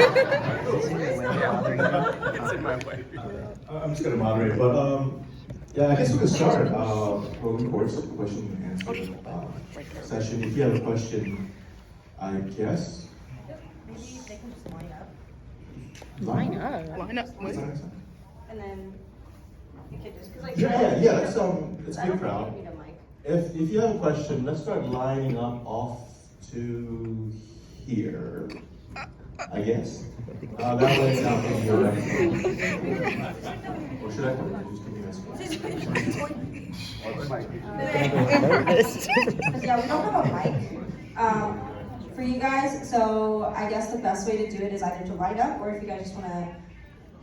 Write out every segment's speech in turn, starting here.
It's in my way. I'm just gonna moderate, but yeah, I guess we can start. Welcome, Quartz, question and answer session. If you have a question, I guess. Maybe they can just line up. Line up. And then you could just, cause like. Yeah. It's a big I crowd. don't need a mic. If you have a question, let's start lining up off to here. I guess. That way it's not being direct. Or should I put it? Just give me Yeah, we don't have a mic for you guys, so I guess the best way to do it is either to light up, or if you guys just want to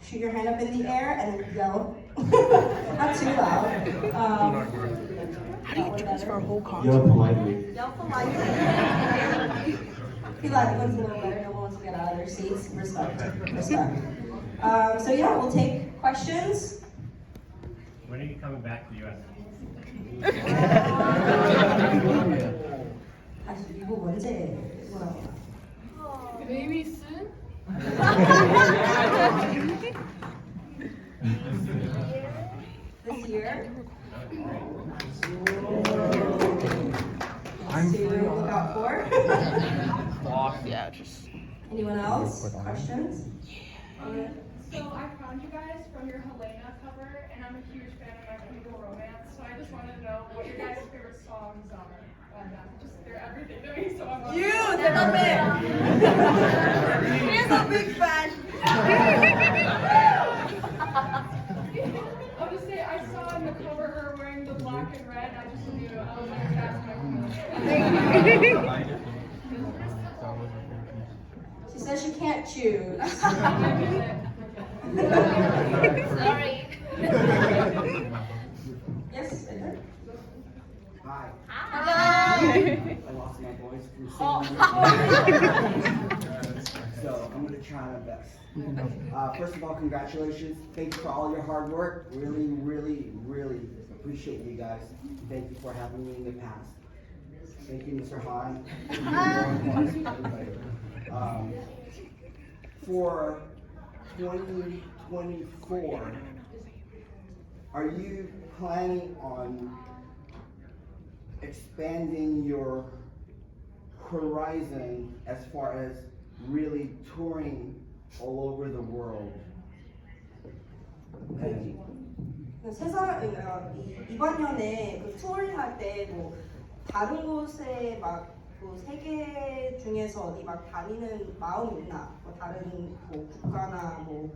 shoot your hand up in the air and then yell. Not too loud. How do you do this for a whole concert? Yell politely. Yell politely. Feel like one's a little better, no one wants to get out of their seats. Respect. So yeah, we'll take questions. When are you coming back to the US? 이거 언제 뭐라고? Maybe soon? This year. To look out for. Yeah, just. Anyone else? Questions? So I found you guys from your Helena cover, and I'm a huge fan of My Chemical Romance. So I just wanted to know what your guys' favorite songs are. And they're everything to me. So I'm. He's a big fan. I'll just say I saw in the cover her wearing the black and red. I just knew I was like, that's my favorite. She says she can't choose. Sorry. Yes, right there. Hi. Hello. I lost my voice from singing. So I'm going to try my best. First of all, congratulations. Thanks for all your hard work. Really, really, really appreciate you guys. Thank you for having me in the past. Thank you, Mr. Han. For 2024, are you planning on expanding your horizon as far as really touring all over the world? 이번 년에 그 투어링 할 때 뭐 다른 곳에 막 그 세계 중에서 어디 막 다니는 마음이 있나? 뭐 다른 뭐 국가나 뭐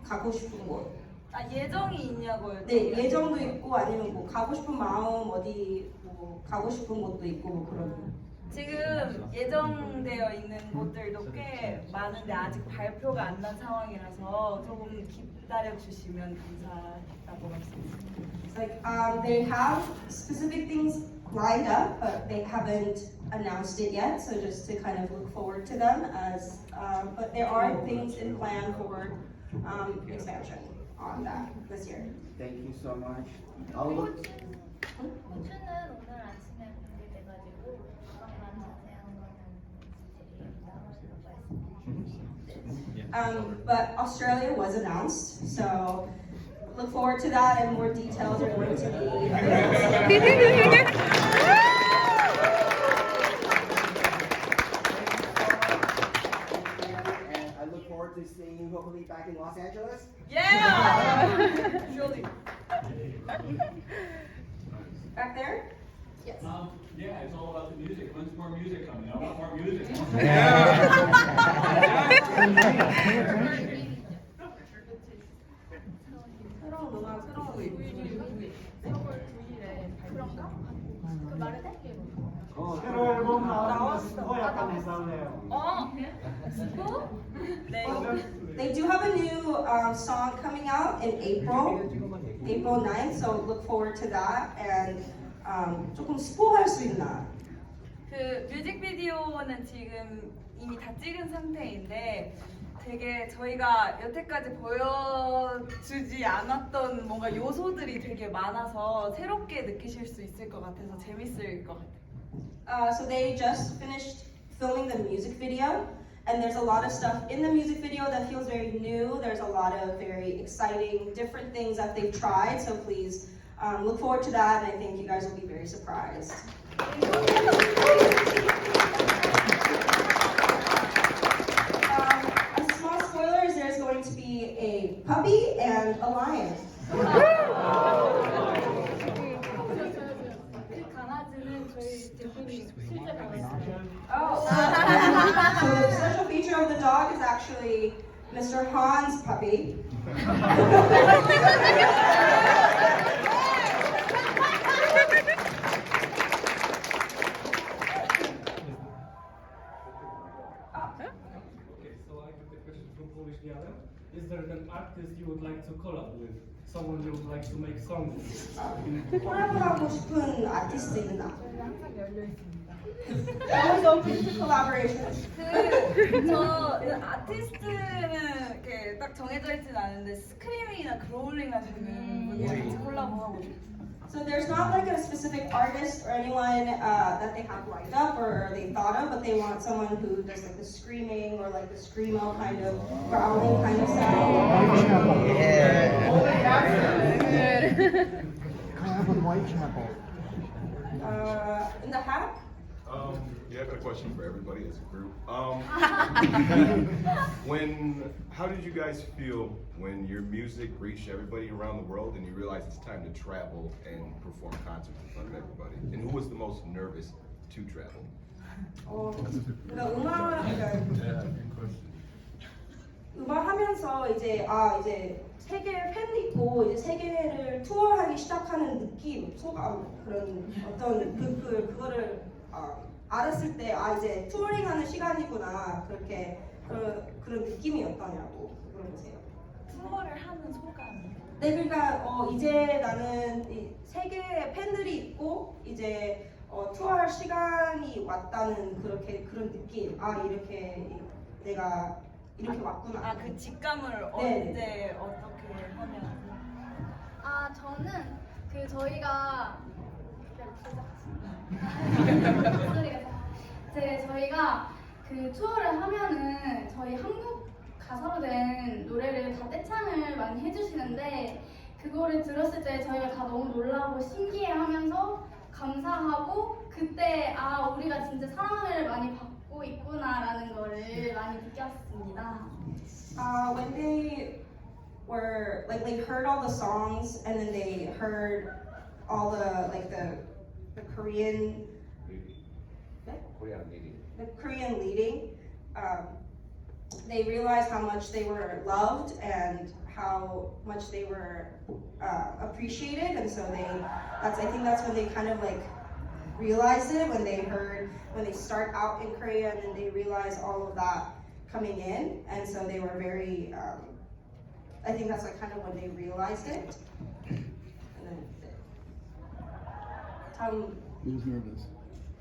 가고 싶은 곳. 아 예정이 있냐고요? 네, 예정도 있고 아니면 뭐 가고 싶은 마음 어디 뭐 가고 싶은 곳도 있고 뭐 그런. 지금 예정되어 있는 곳들도 꽤 많은데 아직 발표가 안 난 상황이라서 조금 기다려 주시면 감사하다고 말씀드립니다. It's like they have specific things lined up, but they haven't announced it yet. So just to kind of look forward to them as, but there are things in plan for expansion on that this year. Thank you so much. I'll look. 호주는 오늘 아침에 공개돼가지고 그것만 자세한 거는 But Australia was announced, so look forward to that, and more details are going to be announced. And I look forward to seeing you hopefully back in Los Angeles. Yeah! Surely. Back there? Yes. Yeah, it's all about the music. When's more music coming? I want more music. 새로 앨범 나왔는데 스포 약간 이상해요. They do have a new song coming out in April 9th, so look forward to that. And 조금 스포할 수 있나? 그 뮤직비디오는 지금 이미 다 찍은 상태인데 되게 저희가 여태까지 보여주지 않았던 뭔가 요소들이 되게 많아서 새롭게 느끼실 수 있을 것 같아서 재밌을 것 같아요. So they just finished filming the music video, And there's a lot of stuff in the music video that feels very new. There's a lot of very exciting, different things that they've tried. So please look forward to that, and I think you guys will be very surprised. A small spoiler is there's going to be a puppy and a lion. 그 강아지는 저희 대표님 실제 강아지. Oh, so the special feature of the dog is actually Mr. Han's puppy. Okay, so I got a question from Polish Diana. Is there an artist you would like to collab with? Someone you would like to make songs with? 콜라보하고 싶은 아티스트 있나? 항상 열려 있습니다. Always open to collaboration. 저 아티스트는 이렇게 딱 정해져 있진 않은데 스크리밍이나 그롤링 하시는 분이랑 같이 콜라보하고 싶어요. So there's not like a specific artist or anyone that they have lined up or they thought of, but they want someone who does like the screaming or like the screamo kind of growling kind of sound. Collab with Whitechapel. In the hat? Yeah, I got a question for everybody as a group. How did you guys feel when your music reached everybody around the world and you realized it's time to travel and perform concerts in front of everybody? And who was the most nervous to travel? 음악 하면서 이제 이제 세계 팬이 있고 이제 세계를 투어하기 시작하는 느낌, 소감 그런 어떤 그거를 알았을 때 이제 투어링하는 시간이구나 그렇게 그런 느낌이 어떠냐고 물어보세요. 투어를 하는 소감이. 네, 그러니까 이제 나는 이 세계에 팬들이 있고 이제 투어할 시간이 왔다는 그런 느낌. 이렇게 내가 이렇게 왔구나. 그 직감을 네. 언제 어떻게 하면? 저는 저희가 저희가 그 투어를 하면은 저희 한국 가사로 된 노래를 다 떼창을 많이 해주시는데 그거를 들었을 때 저희가 다 너무 놀라고 신기해하면서 감사하고 그때 우리가 진짜 사랑을 많이 받고 있구나라는 거를 많이 느꼈습니다. When they were like they heard all the songs and then they heard all the Korean the Korean leading, they realized how much they were loved and how much they were appreciated, and so I think that's when they kind of like realized it when they start out in Korea and then they realize all of that coming in, and so they were very. I think that's like kind of when they realized it. And then, Who's nervous?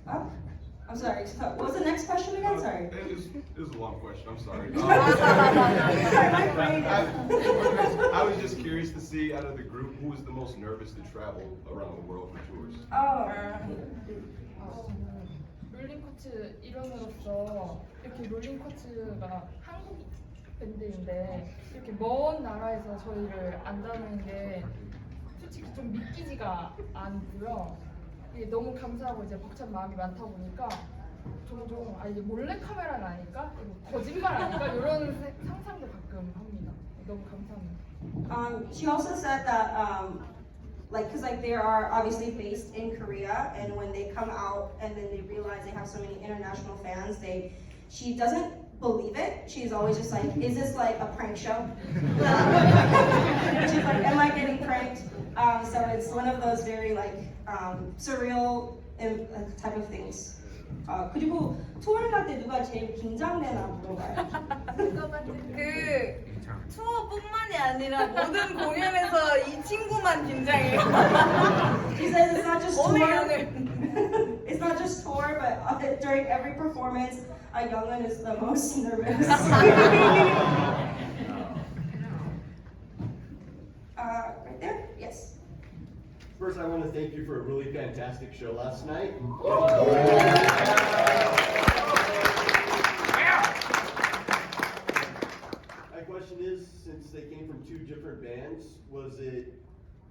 I'm sorry. So what was the next question again? Sorry. It was a long question. I'm sorry. Sorry, my brain. I was just curious to see out of the group who was the most nervous to travel around the world for tours. 롤링코츠 일원으로서 이렇게 롤링코츠가 한국 밴드인데 이렇게 먼 나라에서 저희를 안다는 게 솔직히 좀 믿기지가 않고요. 이게 너무 감사하고 이제 벅찬 마음이 많다 보니까 종종 이게 몰래 카메라가 아닐까? 이거 거짓말 아닐까? 이런 상상도 가끔 합니다. 너무 감사합니다. She also said that because they are obviously based in Korea, and when they come out and then they realize they have so many international fans, she doesn't believe it. She's always just like, is this like a prank show? She's like, am I getting pranked? So it's one of those very like surreal type of things. 그리고 투어를 갈 때 누가 제일 긴장되나 물어봐요. 투어뿐만이 아니라 모든 공연에서 이 친구만 긴장해요. She says it's not just tour. It's not just tour, but during every performance, Youngwon is the most nervous. Right there? Yes. First, I want to thank you for a really fantastic show last night. bands, was it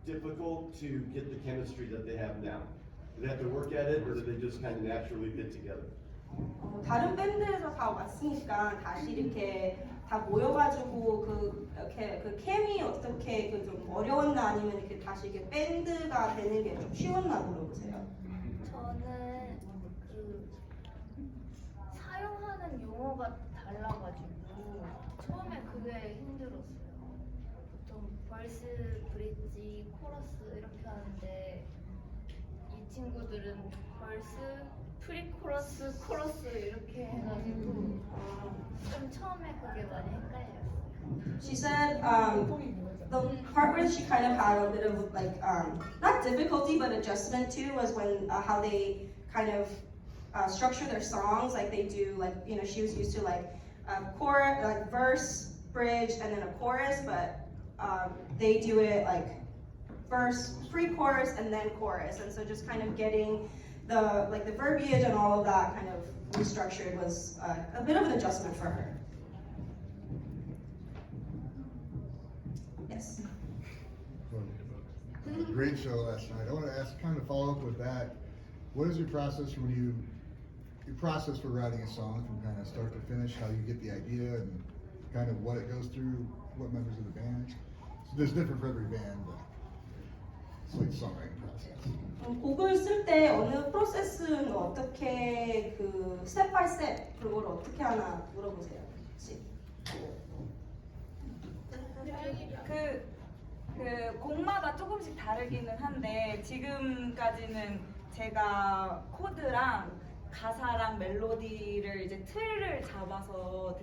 difficult to get the chemistry that they have now? Did they have to work at it, or did they just kind of naturally fit together? 다른 밴드에서 다 왔으니까 다시 이렇게 다 모여가지고 이렇게 그 케미 어떻게 좀 어려웠나 아니면 이렇게 다시 이렇게 밴드가 되는 게 좀 쉬웠나 물어보세요. 저는 그 사용하는 용어가 달라가지고 처음에 그게 힘들었어요. 보통 벌스, 브릿지, 코러스 이렇게 하는데 이 친구들은 벌스, 프리코러스, 코러스 이렇게 해가지고 좀 처음에 그게 많이 헷갈렸어요. She said the part where she kind of had a bit of like not difficulty but adjustment to was when how they kind of structure their songs, like they do, like, you know, she was used to like chorus, like verse, bridge, and then a chorus, but they do it like verse, pre-chorus, and then chorus, and so just kind of getting the like the verbiage and all of that kind of restructured was a bit of an adjustment for her. Yes. Great show last night. I want to ask, kind of follow up with that. What is your process when your process for writing a song from kind of start to finish? How you get the idea and kind of what it goes through, what members of the band? So there's different for every band, but it's like songwriting process. 곡을 쓸 때 어느 프로세스는 어떻게 그 스텝 바이 스텝 그걸 어떻게 하나 물어보세요. 혹시. 그 곡마다 조금씩 다르기는 한데 지금까지는 제가 코드랑 가사랑 멜로디를 이제 틀을 잡아서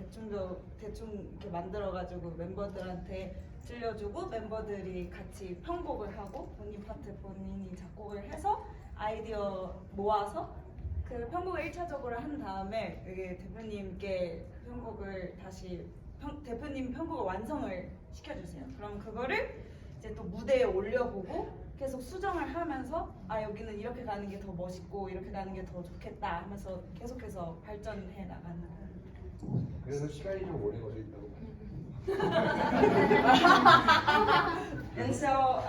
대충 이렇게 만들어가지고 멤버들한테 들려주고 멤버들이 같이 편곡을 하고 본인 파트 본인이 작곡을 해서 아이디어 모아서 그 편곡을 1차적으로 한 다음에 이게 대표님께 편곡을 다시 대표님 편곡을 완성을 시켜주세요. 그럼 그거를 이제 또 무대에 올려보고 계속 수정을 하면서 아 여기는 이렇게 가는 게 더 멋있고 이렇게 가는 게 더 좋겠다 하면서 계속해서 발전해 나가는. 그래서 시간이 좀 오래 걸린다고. And so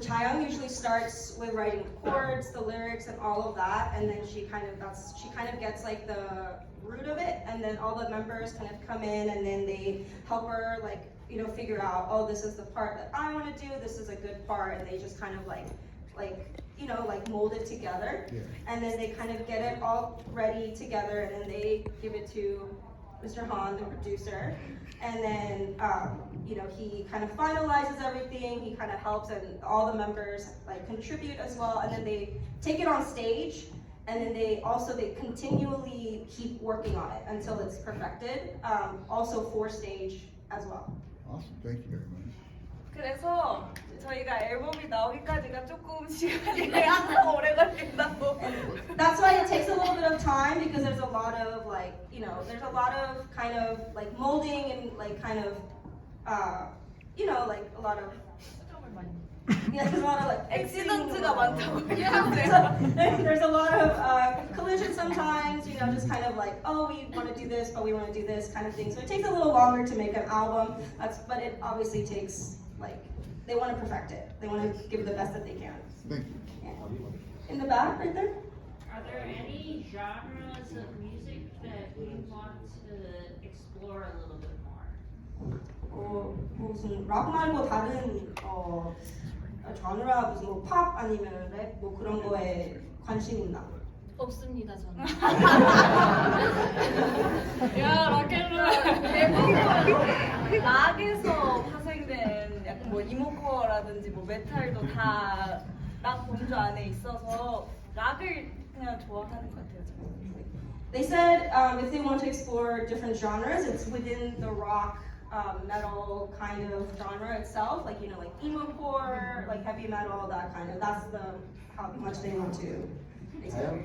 Chaeyoung usually starts with writing the chords, the lyrics, and all of that, and then she kind of gets like the root of it, and then all the members kind of come in and then they help her like, you know, figure out, oh, this is the part that I want to do, this is a good part, and they just kind of like you know, like mold it together, and then they kind of get it all ready together, and then they give it to Mr. Han, the producer, and then you know, he kind of finalizes everything, he kind of helps, and all the members like contribute as well, and then they take it on stage, and then they continually keep working on it until it's perfected, also for stage as well. Awesome, thank you very much. 그래서 저희가 앨범이 나오기까지가 조금 시간이 항상 오래 걸린다고. That's why it takes a little bit of time, because there's a lot of like, you know, there's a lot of kind of like molding and like kind of, you know, like a lot of. Yeah, there's a lot of like 액시던트가 많다고. Yeah, there's a lot of collision sometimes, you know, just kind of like, oh, we want to do this, but we want to do this kind of thing. So it takes a little longer to make an album, but it obviously takes, like, they want to perfect it. They want to give it the best that they can. Thank you. Yeah. In the back, right there. Are there any genres of music that you want to explore a little bit more? 무슨 락 말고 다른 genre 무슨 뭐 팝 아니면 랩 뭐 그런 거에 관심 있나? 없습니다 저는. 야 락앤롤 대부분 락에서 파생된 약간 뭐 이모코어라든지 뭐 메탈도 다 락 범주 안에 있어서 락을 그냥 좋아하는 것 같아요 저는. They said if they want to explore different genres, it's within the rock, metal kind of genre itself, like, you know, like emo-core, like heavy metal, that kind of. That's how much they want to explore.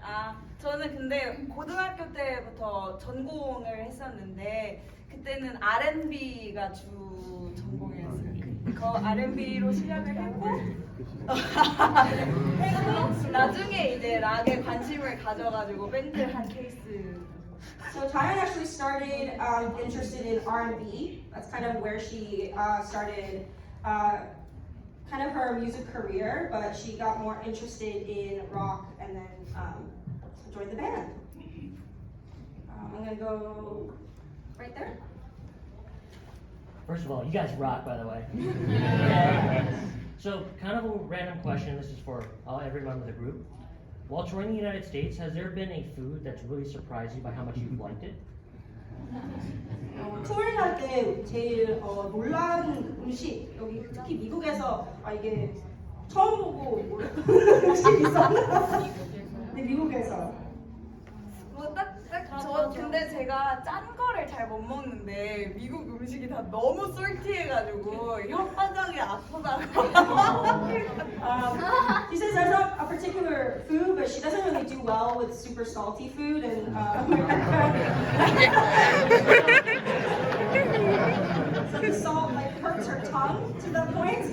아 저는 근데 고등학교 때부터 전공을 했었는데 그때는 R&B가 주 전공이었어요. 그 R&B로 시작을 했고 나중에 이제 락에 관심을 가져가지고 밴드 한 케이스. So Taeyeon actually started interested in R&B. That's kind of where she started kind of her music career, but she got more interested in rock and then joined the band. I'm gonna go right there. First of all, you guys rock, by the way. So, kind of a random question. This is for every member of the group. While touring the United States, has there been a food that's really surprised you by how much you've liked it? 투어를 할 때 제일 놀란 음식, 여기 특히 미국에서 이게 처음 보고 음식이 있었나? 네, 미국에서. 저 근데 제가 짠 거를 잘 못 먹는데 미국 음식이 다 너무 솔티해가지고 혓바닥이 아프다고. She says there's not a particular food, but she doesn't really do well with super salty food, and so the salt like hurts her tongue to that point.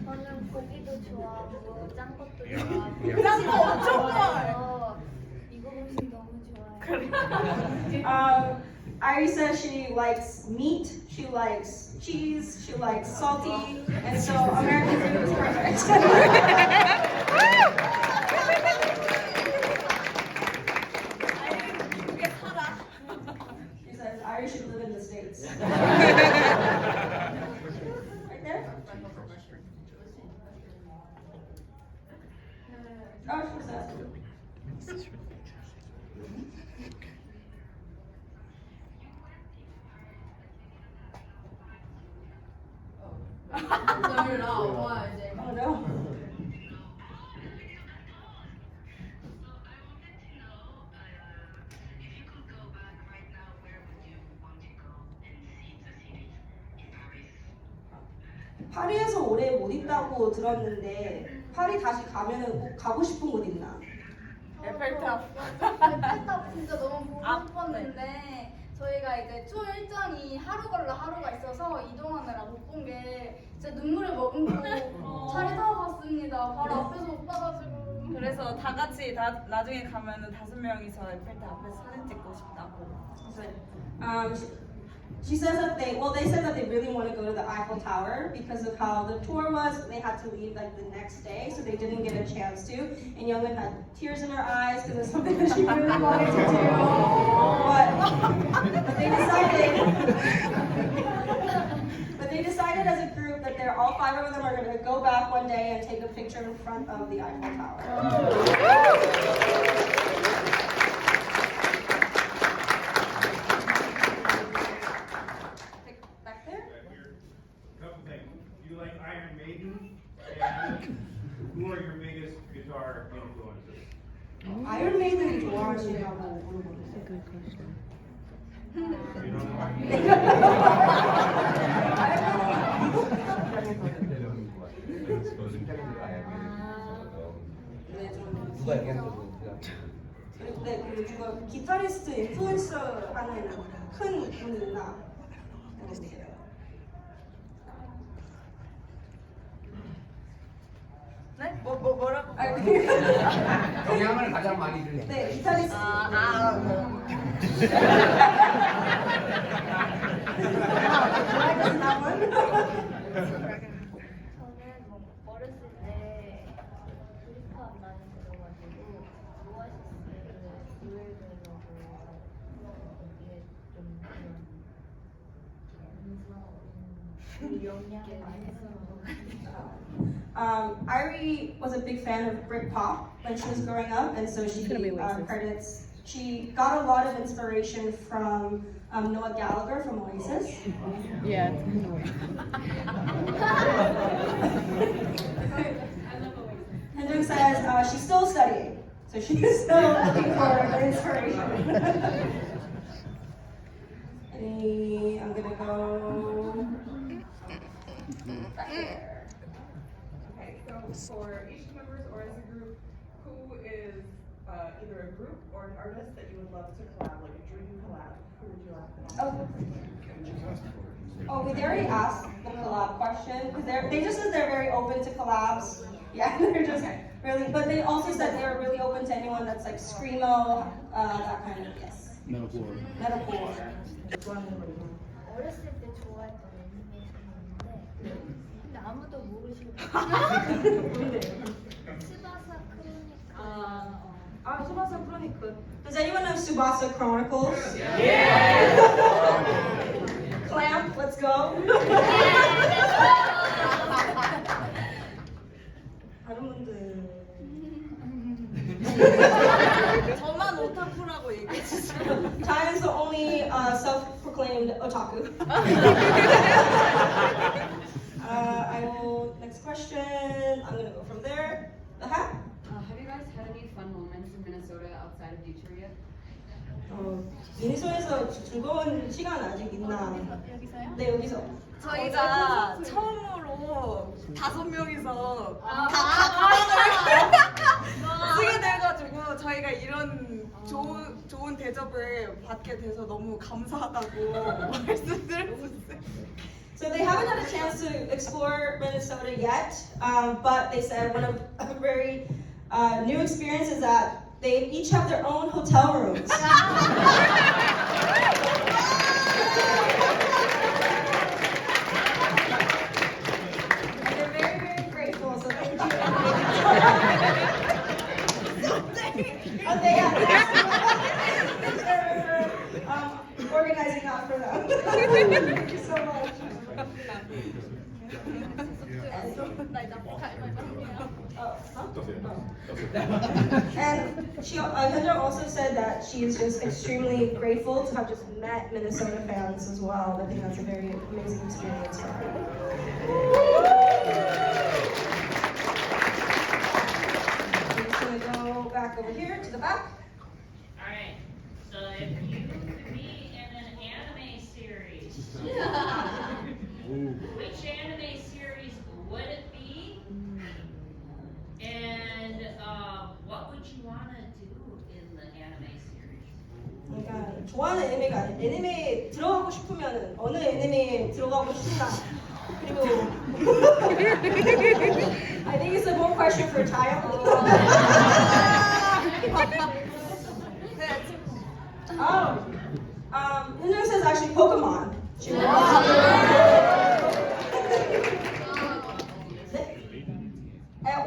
저는 고기도 좋아하고 짠 것도 좋아하고 짠 거 엄청 좋아해요. 미국 음식 너무 좋아해요. Irie says she likes meat, she likes cheese, she likes salty, and so American food is perfect. She says Irie should live in the States. Right there? Oh, she was asking. Oh no. 파리에서 오래 못 있다고 들었는데 파리 다시 가면은 꼭 가고 싶은 곳 있나? 에펠탑. 에펠탑 진짜 너무 보고 싶었는데 저희가 이제 투어 일정이 하루 걸러 하루가 있어서 이동하느라 못 본 게 진짜 눈물을 머금고 차를 타고 갔습니다. 바로 앞에서 못 봐가지고. 그래서 다 같이 나중에 가면은 5명이서 에펠탑 앞에서 사진 찍고 싶다고. She says that they said that they really want to go to the Eiffel Tower because of how the tour was. They had to leave like the next day, so they didn't get a chance to. And Youngmin had tears in her eyes because it's something that she really wanted to do. But they decided as a group that they're all 5 of them are going to go back one day and take a picture in front of the Eiffel Tower. Iron Maiden, and who are your biggest guitar influences? Iron Maiden 좋아하시냐고 Good question. You don't know? 네, 그리고 누가 기타리스트 인플루언서 하는 큰 분이 있나? 네? 뭐라고? 영향을 가장 많이 주는. 네, 기타리스트. 저는 뭐 어렸을 때 브리팝 많이 들어가지고 오아시스를 노래 들으려고 이게 좀 그런 영향이 많이 Irie was a big fan of Britpop when she was growing up, and so she credits. She got a lot of inspiration from Noah Gallagher from Oasis. Yeah. Hendrik says she's still studying, so she's still looking for inspiration. I'm gonna go back there. Okay, so for each members or as a group, who is either a group or an artist that you would love to collab, like a dream collab? Who would you like to collab? Oh, we already asked the collab question because they just said they're very open to collabs. Yeah, they're just really, but they also said they were really open to anyone that's like screamo, that kind of, yes. Metaphor. Metaphor. 어렸을 때 좋아했던 애니메이션이었는데 근데 아무도 모르시는 스바사 크로니카. Tsubasa Chronicles. Does anyone know Tsubasa Chronicles? Yeah. Clamp, let's go. 다른 분들. 저만 오타쿠라고 얘기해주세요. Time is the only self-proclaimed otaku. I will, next question, I'm gonna go from there. Have you guys had any fun moments in Minnesota outside of Detour yet? 미니소에서 즐거운 시간 아직 있나? 여기서요? 네, 여기서. 저희가 처음으로 5명이서 쓰게 돼가지고 저희가 이런 좋은 대접을 받게 돼서 너무 감사하다고 말씀드렸어요. So they haven't had a chance to explore Minnesota yet, but they said one of a very new experience is that they each have their own hotel rooms. And they're very, very grateful, so thank you. And they have organizing that for them. Thank you so much. And she, Hyundai also said that she is just extremely grateful to have just met Minnesota fans as well. I think that's a very amazing experience for her. I'm just gonna go back over here to the back. Alright, so if you could be in an anime series, which anime series would it be? And what would you want to do in the anime series? 그러니까 좋아하는 애니메이가 아니라 애니메이에 들어가고 싶으면 어느 애니메이에 들어가고 싶나? 그리고 I think it's a more question for Tayo. Hyundai says actually Pokemon. She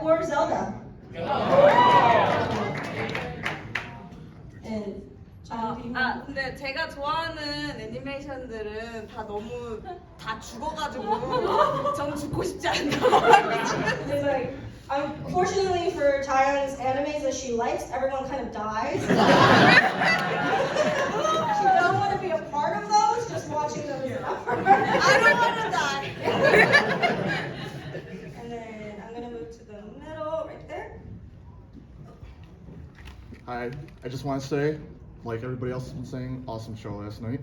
or Zelda. And 근데 제가 좋아하는 애니메이션들은 다 너무 다 죽어가지고 전 죽고 싶지 않다고. It's like, unfortunately for Taeyeon's animes that she likes, everyone kind of dies. She doesn't want to be a part of those, just watching them is enough for her. I don't want to die. And then I'm gonna move to the middle, right there. Hi, I just want to say, like everybody else has been saying, awesome show last night.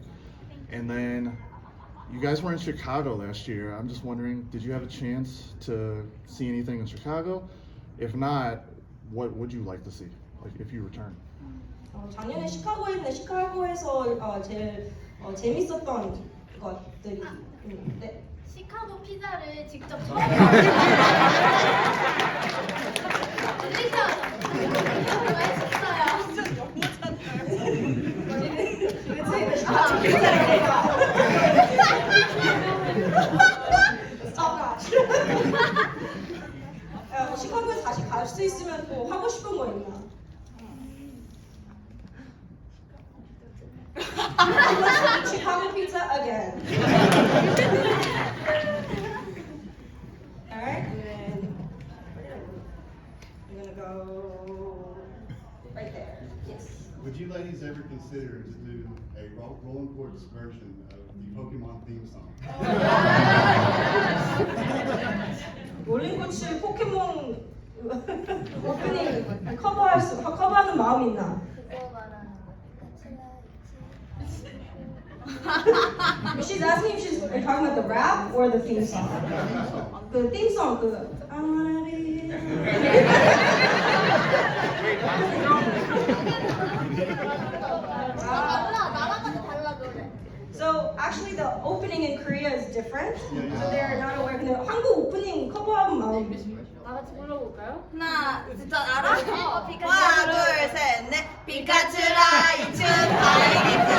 And then, you guys were in Chicago last year. I'm just wondering, did you have a chance to see anything in Chicago? If not, what would you like to see, like if you return? 작년에 시카고에 있는 시카고에서 제일 재밌었던 것들이 네. 시카고 피자를 직접 처음 시카고에 다시 갈 수 있으면 또 하고 싶은 거 있나? Chicago pizza again. Alright, and then I'm gonna go right there. Yes. Would you ladies ever consider to do a Rolling Quartz version of the Pokemon theme song? 롤링코츠 포켓몬 오프닝 커버하는 마음 있나? She's asking if are you talking about the rap or the theme song? The theme song, I wanna be. So actually the opening in Korea is different. So they're not aware. 근데 한국 오프닝 커버하면 마음. 다 같이 불러볼까요? 하나, 진짜 알아? 하나, 둘, 셋, 넷. 피카츄라 이춘 바이기토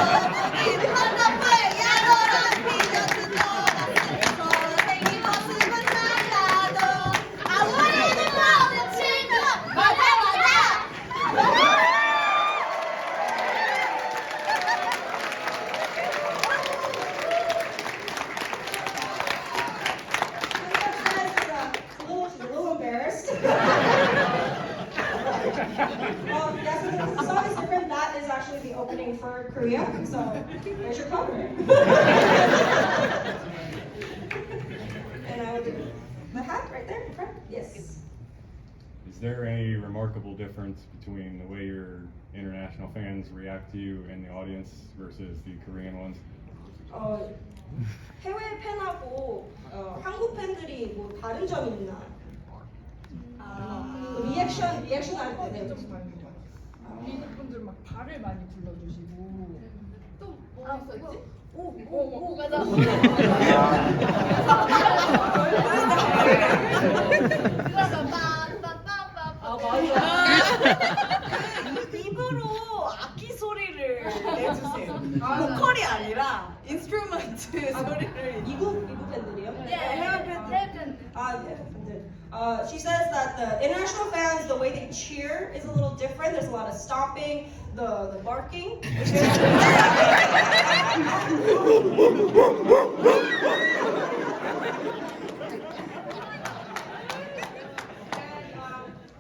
한다풀 야로라 피저스도 생이 모습은 달라도 아무래도 너는 친구 맞아. She's a little embarrassed. Yes, the song is different. That is actually the opening for Korea, so there's your cover. And I will do the hat right there in front. Yes. Is there any remarkable difference between the way your international fans react to you in the audience versus the Korean ones? 해외 팬하고 한국 팬들이 뭐 다른 점이 있나? 리액션 할 때. 네. 미국 분들 막 발을 많이 불러주시고 또 뭐가 있었지? 오 맞아. 입으로 악기 소리를 내주세요. 보컬이 아니라 인스트루먼트 소리를. 미국 팬들이요? 해외 팬들. 팬들. She says that the international fans, the way they cheer is a little different. There's a lot of stomping, the barking.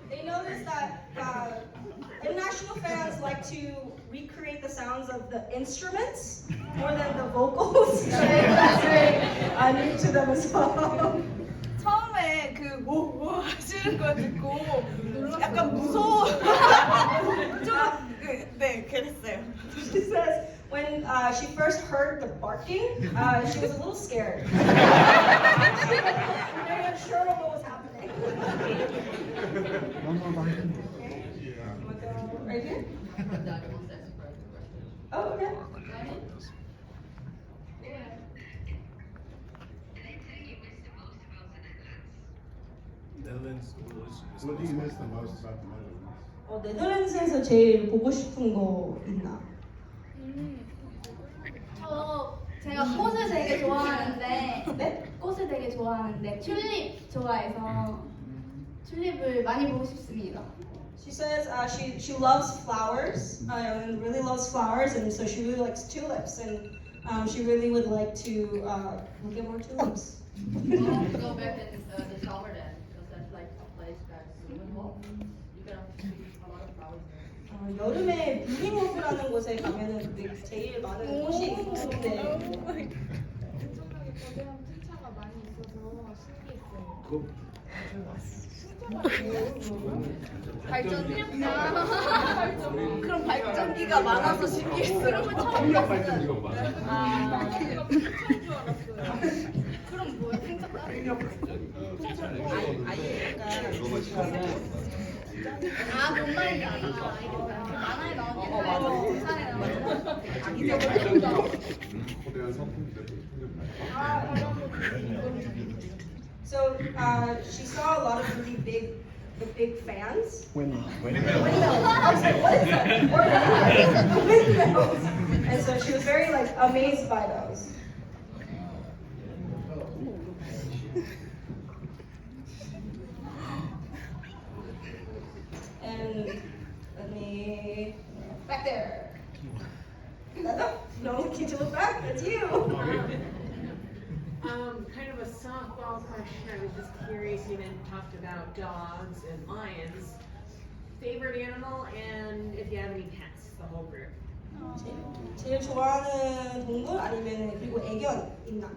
They notice that international fans like to recreate the sounds of the instruments more than the vocals. That's very new to them as well. 처음에 뭐 하시는 거 듣고 약간 무서워. 네, 그랬어요. She says when she first heard the barking, she was a little scared. Very unsure of what was happening. Right here? Oh, okay. What do you miss the most about the Netherlands? 네덜란드에서 제일 보고 싶은 거 있나? 제가 꽃을 되게 좋아하는데, 꽃을 되게 좋아하는데 튤립 좋아해서 튤립을 많이 보고 싶습니다. She says she loves flowers and really loves flowers, and so she really likes tulips, and she really would like to look at more tulips. Go back in the summer then, because that's like a place that's really hot. You can see a lot of flowers there. 여름에 블링호프라는 곳에 가면은 그게 제일 많은 꽃이 있는데 엄청나게 거대한 풍차가 많이 있어서 신기했어요. 그럼 발전기가 많아서 신기했어요. 풍력 발전기 이거 봐. 그럼 뭐야? 풍력 뭔 말인지 알아. 만화에 나오는 부산에 나오는 So she saw a lot of really big fans. Windmills. I was like, what is that? Windmills. And so she was very amazed by those. And let me back there. No need to look back. That's you. Kind of a softball question. I was just curious. You then talked about dogs and lions. Favorite animal, and if you have any pets, the whole group. 제일 좋아하는 동물 아니면 그리고 애견 있나?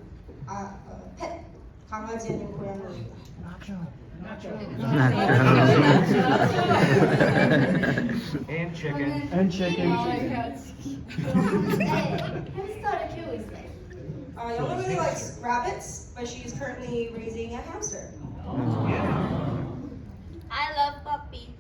펫 강아지 아니면 고양이 있나? And chicken. And chicken. 햄스터를 키우고 있어요. Yola really likes rabbits, but she's currently raising a hamster. I love puppy.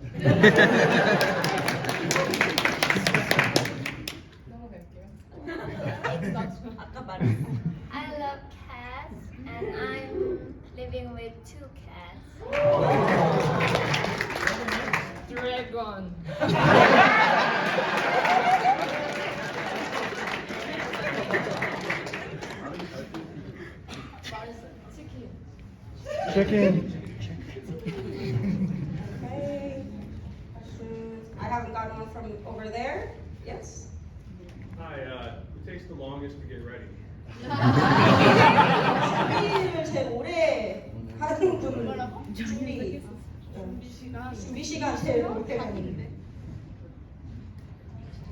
I love cats and I'm living living with 2 cats. Dragon. Chicken. Okay. Questions? I haven't gotten one from over there. Yes? Hi, it takes the longest to get ready. 준비를 제일 오래 하는 분. 준비 시간 제일 오래 하는데.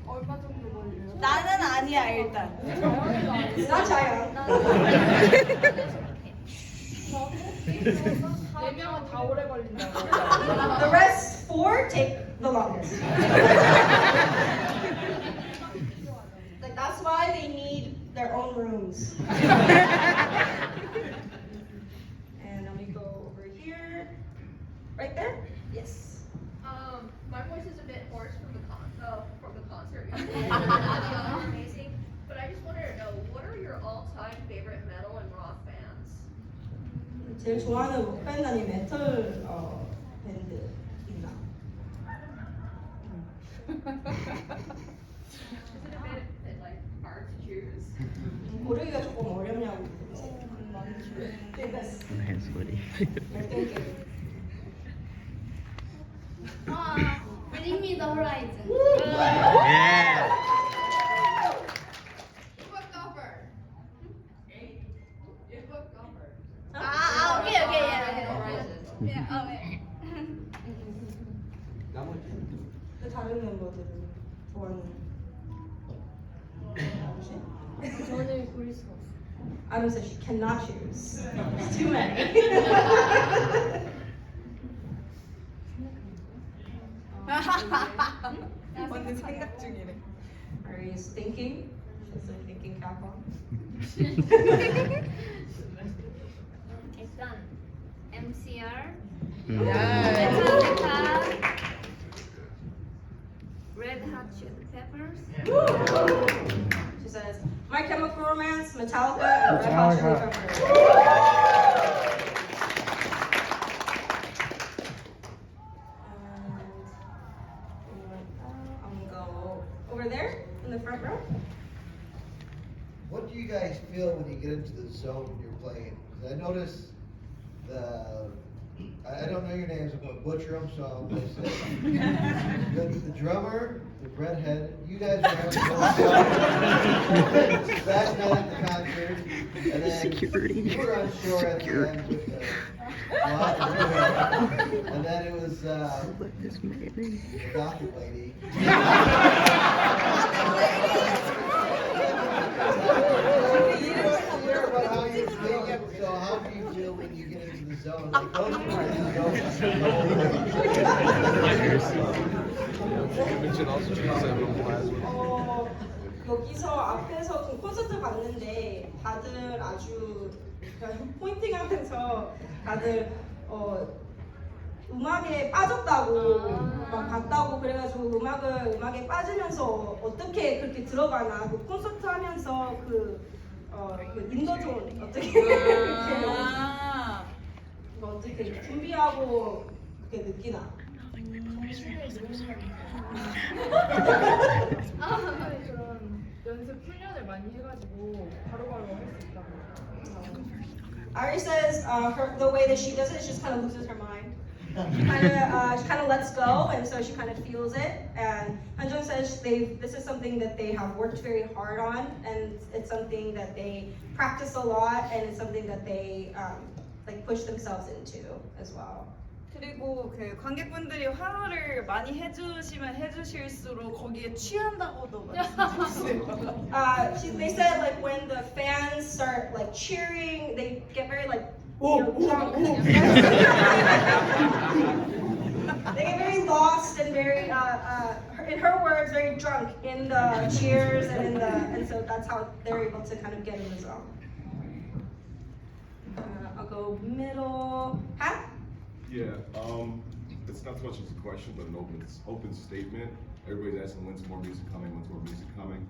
얼마 정도 걸려요? 나는 아니야 일단. 나 자요. 4명은 다 오래 걸린다고. The rest 4 take the longest. Like that's why they need their own rooms. And let me go over here. Right there? Yes. My voice is a bit hoarse from the concert. Amazing. But I just wanted to know, what are your all-time favorite metal and rock bands? 제일 좋아하는 록 밴드 아니 메탈 밴드 있나? Is it a bit like hard to choose? 고르기가 조금 어렵냐고. Bring me the horizon. Okay, yeah. Okay. 그 다른 멤버들은 좋아하는 저는 고를 수가 없어. Adam said she cannot choose. There's too many. 완전 생각 중이래. Maria's thinking. She's a thinking cap on. 일단 MCR, Yes. Metallica, Red Hot Chili Peppers. She says, My Chemical Romance, Metallica, and Red Hot Chili Peppers. I'm gonna go over there in the front row. What do you guys feel when you get into the zone when you're playing? 'Cause I notice I don't know your names, I'm gonna butcher them, so I'll just say. The drummer, the redhead, you guys were having fun last night at the concert, and then you were on shore at the end with the and then it was the docket lady. So how do you feel when you get into the zone? Like those 여기서 앞에서 좀 콘서트 봤는데 다들 아주 포인팅하면서 다들 음악에 빠졌다고 막 봤다고 그래가지고 음악에 빠지면서 어떻게 그렇게 들어가나 그 콘서트 하면서 그 인도존 어떻게 이거 어떻게 준비하고 그렇게 느끼나? 그런 연습 훈련을 많이 해가지고 바로바로 할 수 있다고. Ari says the way that she does it, she just kind of loses her mind. She kind of lets go, and so she kind of feels it. And Hanjun says this is something that they have worked very hard on, and it's something that they practice a lot, and it's something that they like push themselves into as well. 그리고 그 관객분들이 환호를 많이 해주시면 해주실수록 거기에 취한다고도 말씀해주세요. They said like when the fans start like cheering, they get very like drunk. They get very lost and very, in her words, very drunk in the cheers and so that's how they're able to kind of get in the zone. I'll go middle. Hat? Yeah, it's not so much as a question, but an open statement. Everybody's asking when's more music coming,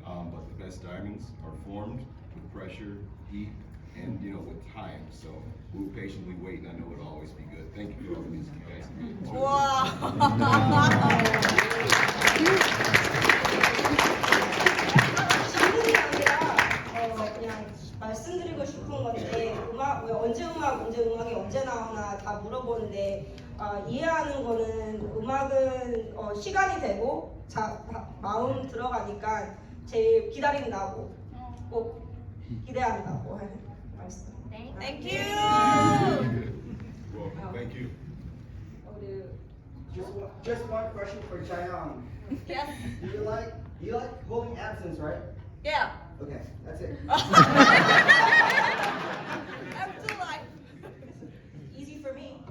but the best diamonds are formed with pressure, heat, and with time. So we'll patiently wait, and I know it'll always be good. Thank you for all the music you guys have made. 질문이 아니라 그냥 말씀드리고 싶은 건데 왜 언제 음악이 언제 나오나 다 물어보는데 이해하는 거는 음악은 시간이 되고 마음 들어가니까 제일 기다린다고 꼭 기대한다고 말씀. Thank you. Well, thank you. Just one question for Chaeyoung. Yes. Do you like holding absence, right? Yeah. Okay, that's it. Easy for me.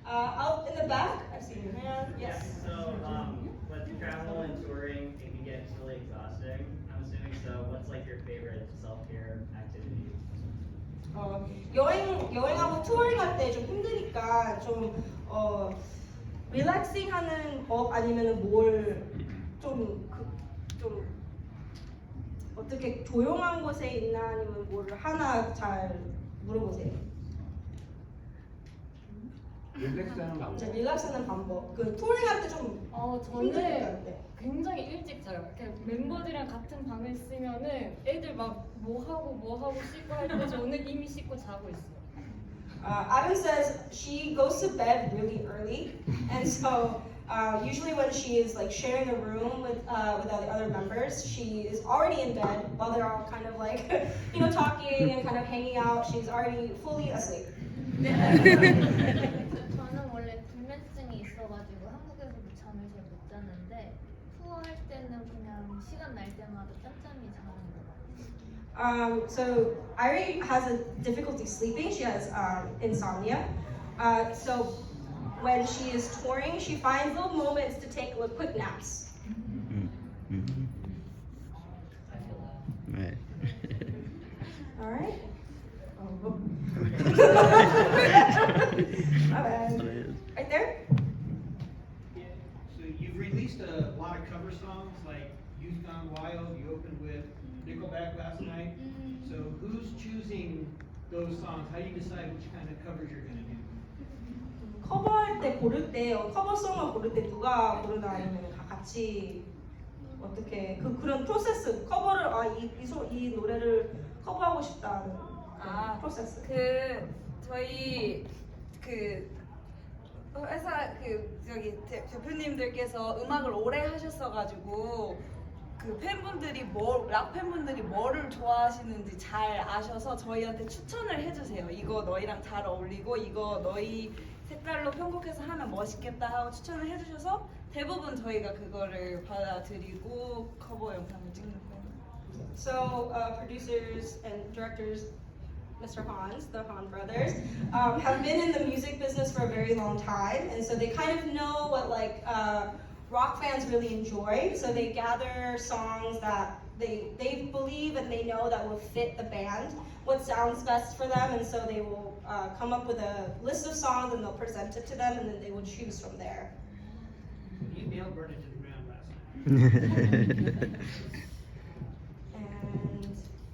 Out in the back, I've seen your hand. Yes. So, with travel and touring, it can get really exhausting, I'm assuming. So, what's like your favorite self-care activity? 여행하고 투어링할 때 좀 힘드니까 좀 릴렉싱 하는 법 아니면은 좀 어떻게 조용한 곳에 있나 아니면 뭘 하나 잘 물어보세요. 릴렉스하는 방법. 릴렉스하는 방법. 그 투어링할 때 좀 저는 굉장히 일찍 자요. 이렇게 멤버들이랑 같은 방을 쓰면은 애들 막 뭐 하고 씻고 할 때 저는 이미 씻고 자고 있어요. Adam says she goes to bed really early, and so usually when she is like sharing a room with all the other members, she is already in bed while they're all kind of like talking and kind of hanging out. She's already fully asleep. 저는 원래 불면증이 있어가지고 한국에서도 잠을 잘 못 잤는데 투어할 때는 그냥 시간 날 때마다 짬짬이 자는 거 같아요. So Irie has a difficulty sleeping. She has insomnia. So when she is touring, she finds little moments to take quick naps. Right. All right. My bad. Right there. So you've released a lot of cover songs, like Youth Gone Wild. You opened with Nickelback last night. So who's choosing those songs? How do you decide which kind of covers you're going to do? 커버할 때 고를 때 커버송을 고를 때 누가 고르나 아니면 다 같이 어떻게 그런 프로세스 커버를 이 노래를 커버하고 싶다는 프로세스. 저희 회사 대표님들께서 음악을 오래 하셨어가지고 락 팬분들이 뭐를 좋아하시는지 잘 아셔서 저희한테 추천을 해주세요. 이거 너희랑 잘 어울리고 이거 너희 색깔로 편곡해서 하면 멋있겠다 하고 추천을 해주셔서 대부분 저희가 그거를 받아들이고 커버 영상을 찍는 편이에요. So producers and directors, Mr. Hans, the Han brothers, have been in the music business for a very long time, and so they kind of know what rock fans really enjoy. So they gather songs that they believe and they know that will fit the band, what sounds best for them, and so they will come up with a list of songs and they'll present it to them, and then they will choose from there. You nailed Burn It to the Ground last night. And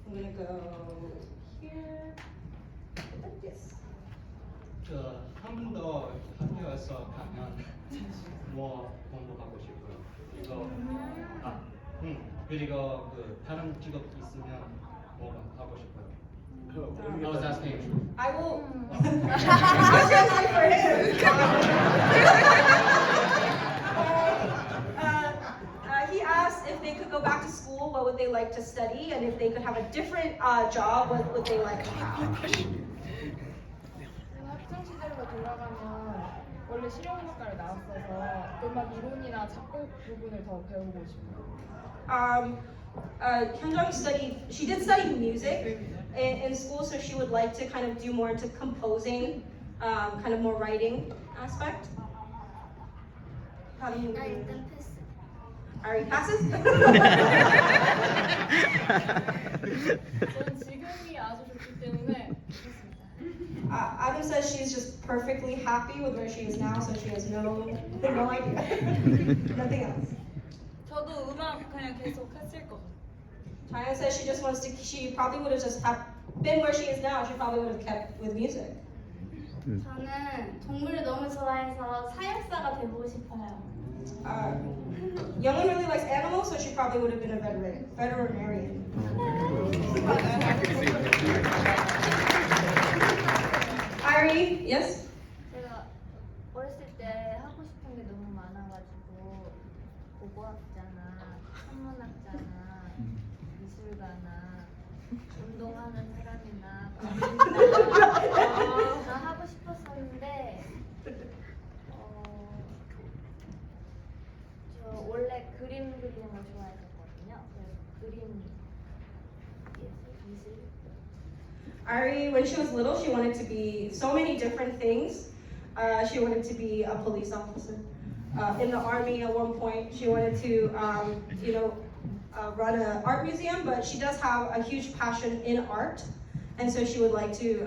I'm gonna go here. Yes. 한 번 더 학교에서 가면 뭐 공부하고 싶어요. 그리고 다른 직업 있으면 뭐 하고 싶어요. I was asking. I will. Question for him. He asked if they could go back to school, what would they like to study, and if they could have a different job, what would they like to have? 학창 시절로 돌아가면 원래 실용음악과를 나왔어서 음악 이론이나 작곡 부분을 더 배우고 싶어요. Hyunjung she did study music in school, so she would like to kind of do more into composing, kind of more writing aspect. How do you? 일단 패스. Ari passes? 저는 지금이 아주 좋기 때문에 Adam says she's just perfectly happy with where she is now, so she has no idea. Nothing else. 저도 음악 그냥 계속 했을 것 같아요. Chaya says she probably would have just been where she is now. She probably would have kept with music. 저는 동물을 너무 좋아해서 사육사가 되고 싶어요. Youngin really likes animals, so she probably would have been a veterinarian. Irie, yes? 제가 어렸을 때 하고 싶은 게 너무 많아가지고 고고학자나 천문학자나 미술가나 운동하는 사람이나 다 하고 싶었었는데 저 원래 그림 그리는 걸 좋아했었거든요. 그래서 그림 미술 Irie, when she was little, she wanted to be so many different things. She wanted to be a police officer. In the army at one point, she wanted to, run an art museum, but she does have a huge passion in art. And so she would like to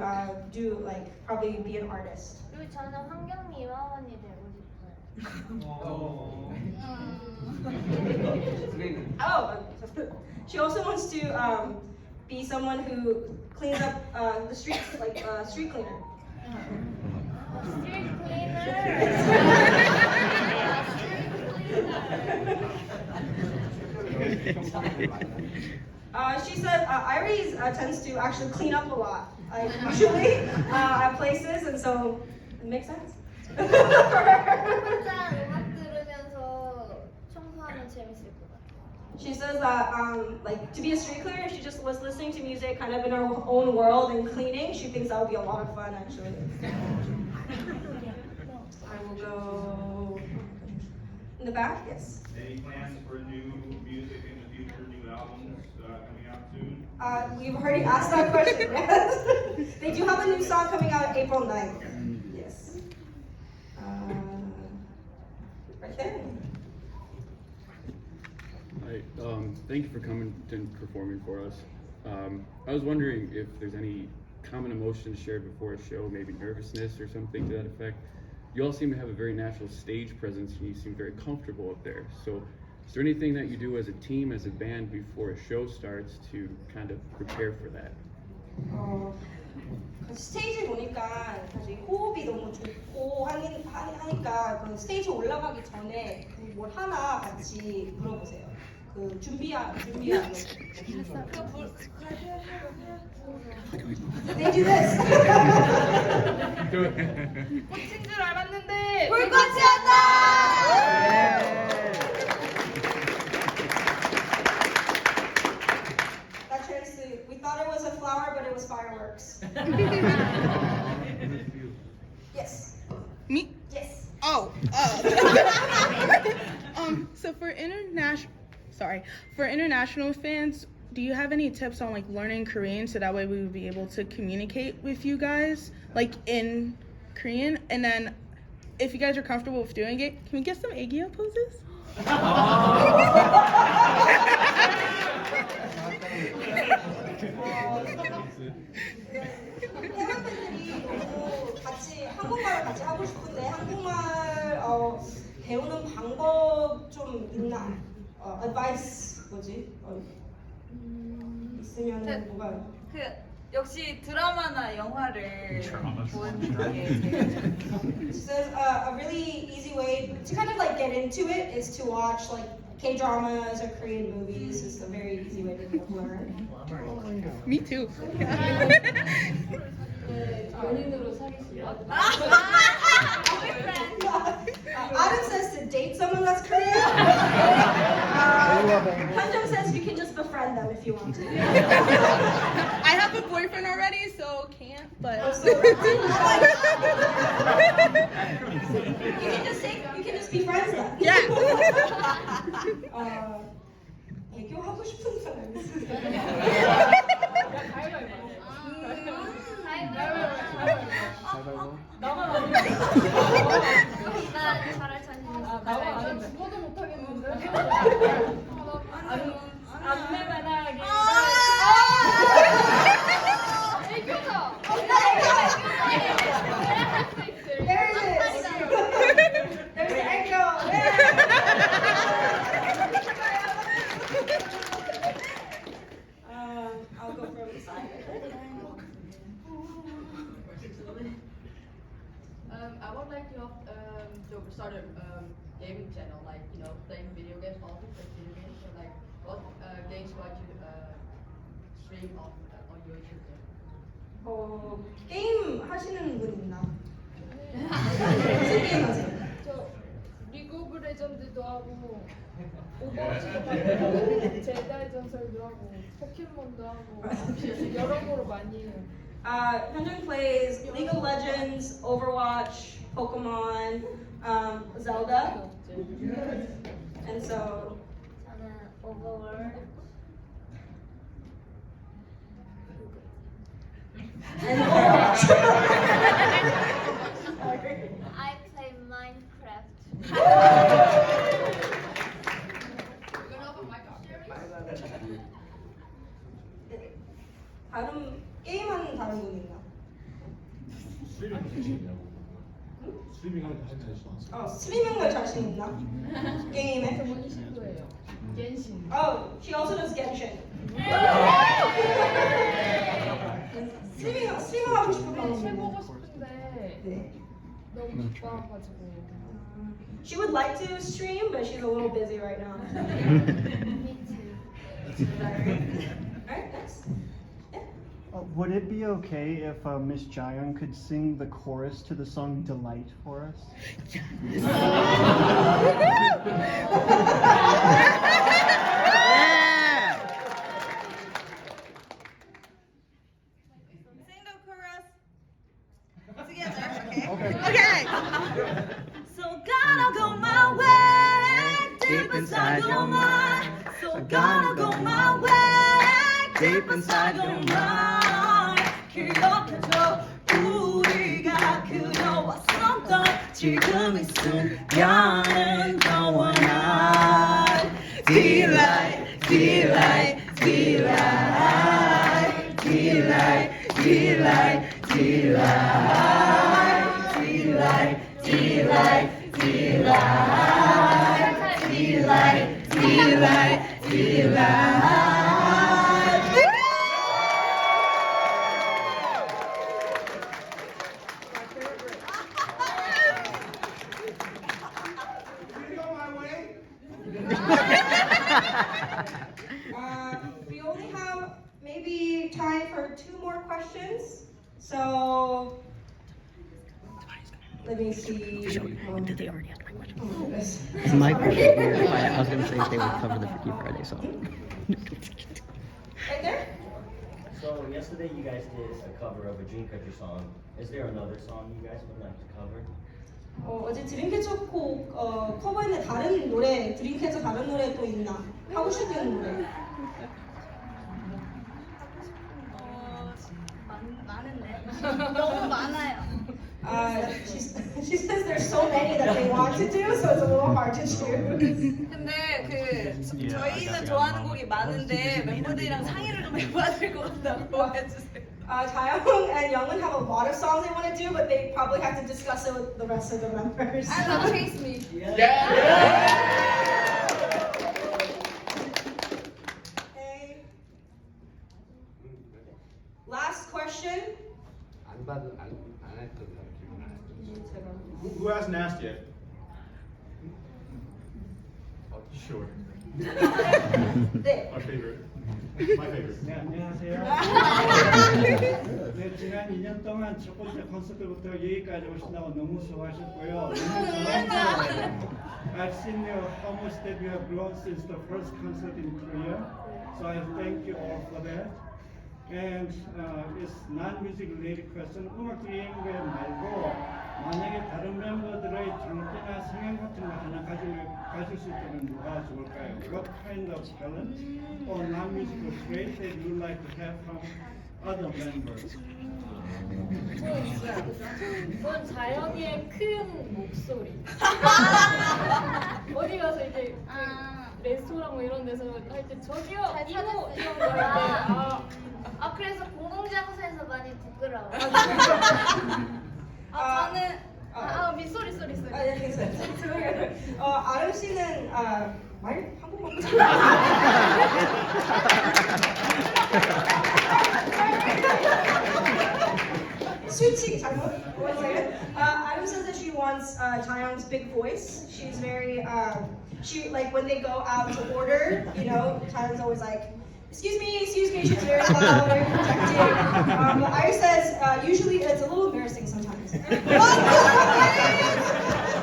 probably be an artist. 그리고 저는 환경미화원이 되고 싶어요. She also wants to be someone who cleans up the streets, like street cleaner. Street She said Irie tends to actually clean up a lot, usually at places, and so it makes sense. 혼자 음악 들으면서 청소하면 재밌을 것 같아요. She says that to be a street cleaner, if she just was listening to music kind of in her own world and cleaning, she thinks that would be a lot of fun actually. I will go in the back, yes. Any plans for new music in the future, new albums coming out soon? We've already asked that question, yes. They do have a new song coming out April 9th. Yes. Right there. Hi, thank you for coming and performing for us. I was wondering if there's any common emotions shared before a show, maybe nervousness or something to that effect. You all seem to have a very natural stage presence and you seem very comfortable up there. So is there anything that you do as a team, as a band, before a show starts to kind of prepare for that? 스테이지 보니까 사실 호흡이 너무 좋고 하니까 그 스테이지 올라가기 전에 뭘 하나 같이 물어보세요. 그 준비하는. They do this. 꽃인 줄 알았는데 불꽃이었다. That translates. We thought it was a flower, but it was fireworks. Yes. Me? Yes. Oh. So for international fans, do you have any tips on like learning Korean so that way we would be able to communicate with you guys like in Korean? And then if you guys are comfortable with doing it, can we get some 애기야 poses? 팬분들이 너무 같이 한국말을 같이 하고 싶은데 한국말 배우는 방법 좀 있나? advice 뭐지? 있으면은 뭐가? 그 역시 드라마나 영화를 보는 게 제일 She says a really easy way to kind of like get into it is to watch like K-dramas or Korean movies. Is a very easy way to learn. Me too. 연인으로 사귀시면 Adam says to date someone that's Korean. Hyunjung says you can just befriend them if you want to. I have a boyfriend already, so can't, but you can just be friends then. Yeah. 애교하고 싶은 사람 있으세요? 나만 아니면 나 잘할 자신 있어. 나만 아니면 죽어도 못하겠는데 안 내면 하기 애교죠? There it is. There's the echo. playing video games, all play video games, so like what games would you stream on YouTube? 게임 하시는 분 있나? 무슨 게임 하세요? 저 리그 오브 레전드도 하고 오버워치도 하고 제다의 전설도 하고 포켓몬도 하고 여러모로 많이 해요. Hyunjung plays League of Legends, Overwatch, Pokemon, Zelda, and so. 저는 Overworld. And Overwatch. I play Minecraft. 다른 게임하는 다른 분 있나? 스트리밍하는 거 자신 있어. 스트리밍을 자신 있나? 게임에? 저번이 친구예요. 겐신. She also does Genshin. 스트리밍 하고 싶은 방법. 해보고 싶은데 너무 바빠가지고. She would like to stream, but she's a little busy right now. Me too. Alright, next. Would it be okay if Miss Jaeyoung could sing the chorus to the song Delight for us? Sing the chorus together, okay? Okay. So gonna go my way, deep inside your mind. So gonna go my way, deep inside your mind. 기억해줘, 우리가 그려왔었던 지금 이 순간은 영원한 Delight, delight, delight, delight, delight, delight, delight, delight, delight, delight, delight. We only have maybe time for 2 more questions. So let me see. Did they already ask my question? Oh my goodness. It's my question here. I was going to say if they would cover the Freaky Friday song. Right there? So yesterday you guys did a cover of a Dreamcatcher song. Is there another song you guys would like to cover? 어제 드림캐쳐 곡 커버했는데 다른 노래, 드림캐쳐 다른 노래 또 있나? 하고 싶은 노래. 많은데. 너무 많아요. She says there's so many that they want to do, so it's a little hard to choose. 근데 저희는 좋아하는 곡이 많은데 멤버들이랑 상의를 좀 해봐야 될 것 같다고 해주세요. Taeyong and Youngwon have a lot of songs they want to do, but they probably have to discuss it with the rest of the members. And they'll chase me. Okay. Last question. Who asked Nasty? Sure. 네. Our favorite. My favorite. 네, 안녕하세요. 네, 지난 2년 동안 첫 번째 콘서트부터 여기까지 오신다고 너무 수고하셨고요. 너무 좋았어요. I've seen you how much that you have grown since the first concert in Korea. So I thank you all for that. And it's non-music related question. 음악 주행 말고 만약에 다른 멤버들의 장기나 성향 같은 거 하나 가질 수 있다면 뭐가 좋을까요? What kind of talent or non-musical trait that you would like to have from other members? 전 자연이의 큰 목소리. 어디 가서 이제 레스토랑 뭐 이런 데서 할 때 저기요 이모 이런 거 할 때 그래서 공공장소에서 많이 부끄러워. 저는 미소리 소리. 네, 괜찮아요. 아름 씨는 말 한국말 Switching 잘못. One second. Adam says that she wants Taeyong's big voice. She's very she like when they go out to order, you know, Tyler's always like, excuse me, she's very loud, very protective. But Iris says, usually it's a little embarrassing sometimes.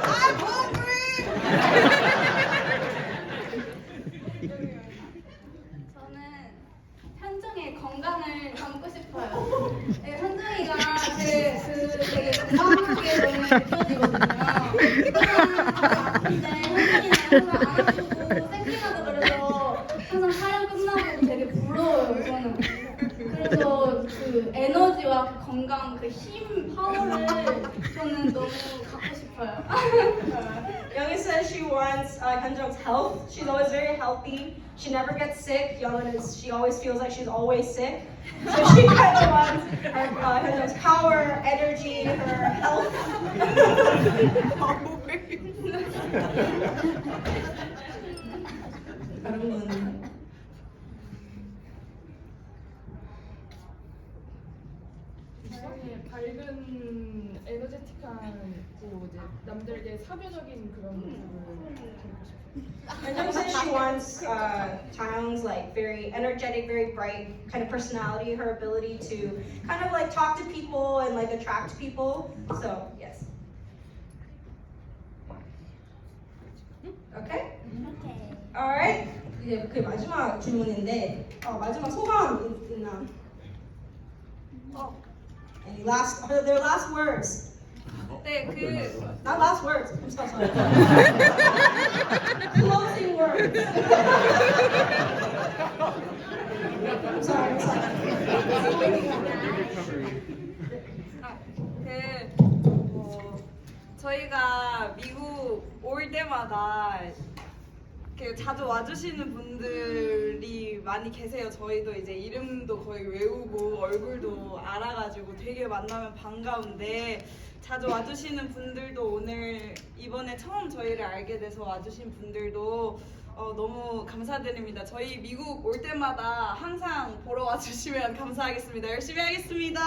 I'm hungry! 저는 현정의 건강을 담고 싶어요. 네, 현정이가 되게 건강하게 너무 느껴지거든요. 아픈데 현정이는 항상 안 아프고 쌩쌩하고 그래서 항상 촬영 끝나고 되게 부러워요, 저는. 그래서 그 에너지와 그 건강, 그 힘, 파워를 저는 너무 갖고 싶어요. Youngin says she wants Hyunjung's health. She's always very healthy. She never gets sick. She always feels like she's always sick. So she kind of wants her Hyunjung's power, energy, her health. 이상하게 밝은 에너제틱한 뭐 이제 남들에게 사교적인 그런 모습을 보고 싶어요. Hyunjung says she wants Taeyong's like very energetic, very bright kind of personality, her ability to kind of like talk to people and like attract people. So yes. Okay? Alright. 이제 그 마지막 질문인데 마지막 소감 있나? Any last their last words? 네, Not last words. I'm so sorry. Closing words. I'm sorry. 저희가 미국 올 때마다 이렇게 자주 와주시는 분들이 많이 계세요. 저희도 이제 이름도 거의 외우고 얼굴도 알아가지고 되게 만나면 반가운데 자주 와주시는 분들도 오늘 이번에 처음 저희를 알게 돼서 와주신 분들도 너무 감사드립니다. 저희 미국 올 때마다 항상 보러 와주시면 감사하겠습니다. 열심히 하겠습니다.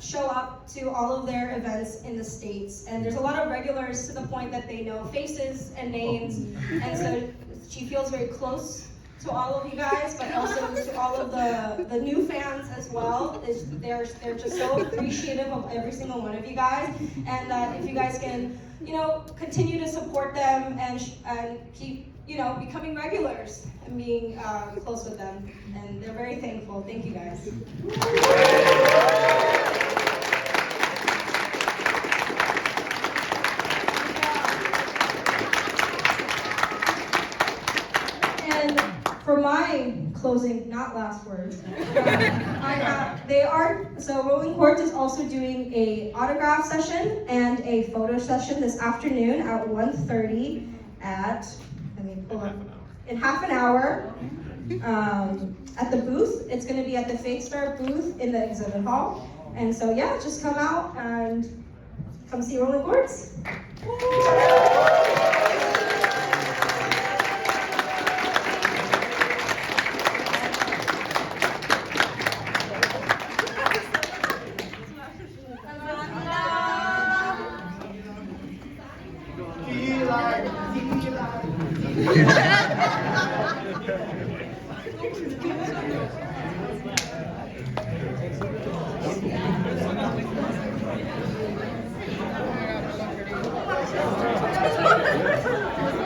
Show up to all of their events in the States, and there's a lot of regulars to the point that they know faces and names, and so she feels very close to all of you guys, but also to all of the new fans as well. They're just so appreciative of every single one of you guys, and that if you guys can, you know, continue to support them and keep, you know, becoming regulars and being close with them, and they're very thankful. Thank you guys. For my closing, not last words, so Rolling Quartz is also doing a autograph session and a photo session this afternoon at 1:30 let me pull up, in half an hour at the booth. It's going to be at the Fake Star booth in the exhibit hall. And so yeah, just come out and come see Rolling Quartz.